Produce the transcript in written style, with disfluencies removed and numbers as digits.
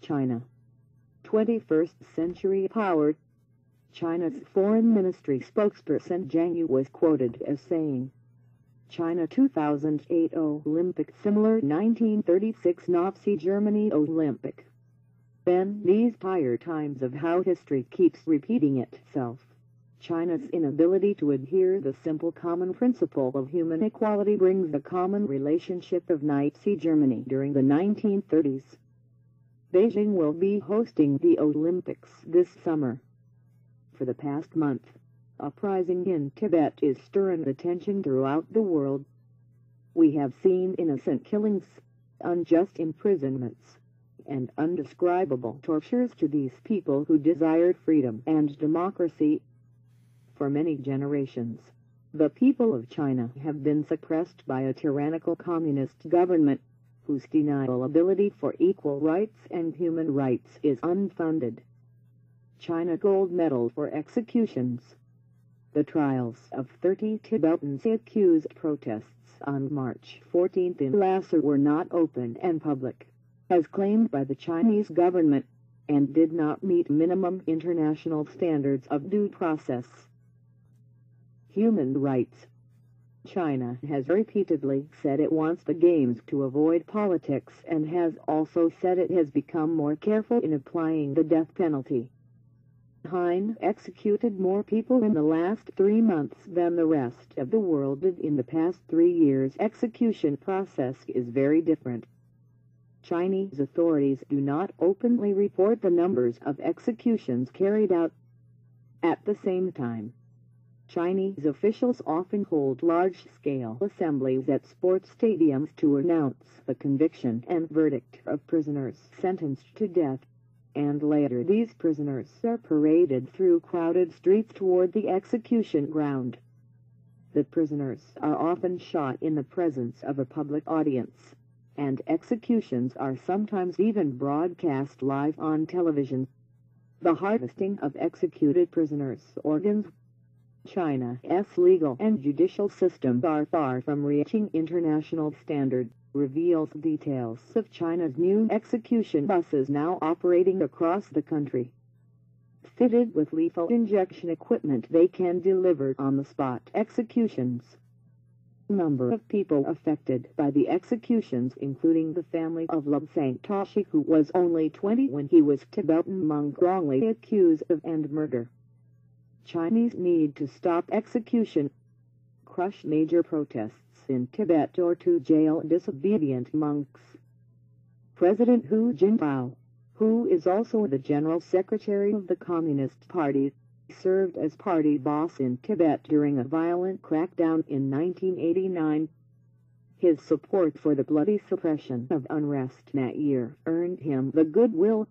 China. 21st century power. China's foreign ministry spokesperson Zhang Yu was quoted as saying, China 2008 Olympic similar 1936 Nazi Germany Olympic. Then these tire times of how history keeps repeating itself. China's inability to adhere the simple common principle of human equality brings the common relationship of Nazi Germany during the 1930s. Beijing will be hosting the Olympics this summer. For the past month, uprising in Tibet is stirring attention throughout the world. We have seen innocent killings, unjust imprisonments, and undescribable tortures to these people who desired freedom and democracy. For many generations, the people of China have been suppressed by a tyrannical communist government, whose deniability for equal rights and human rights is unfounded. China gold medal for executions. The trials of 30 Tibetans accused protests on March 14 in Lhasa were not open and public, as claimed by the Chinese government, and did not meet minimum international standards of due process. Human rights. China has repeatedly said it wants the Games to avoid politics and has also said it has become more careful in applying the death penalty. China executed more people in the last 3 months than the rest of the world did in the past 3 years. Execution process is very different. Chinese authorities do not openly report the numbers of executions carried out. At the same time, Chinese officials often hold large-scale assemblies at sports stadiums to announce the conviction and verdict of prisoners sentenced to death, and later these prisoners are paraded through crowded streets toward the execution ground. The prisoners are often shot in the presence of a public audience, and executions are sometimes even broadcast live on television. The harvesting of executed prisoners' organs. China's legal and judicial systems are far from reaching international standard, reveals details of China's new execution buses now operating across the country. Fitted with lethal injection equipment, they can deliver on-the-spot executions. Number of people affected by the executions, including the family of Lobsang Toshi, who was only 20 when he was Tibetan monk wrongly accused of and murder. Chinese need to stop execution. Crush major protests in Tibet or to jail disobedient monks. President Hu Jintao, who is also the General Secretary of the Communist Party, served as party boss in Tibet during a violent crackdown in 1989. His support for the bloody suppression of unrest that year earned him the goodwill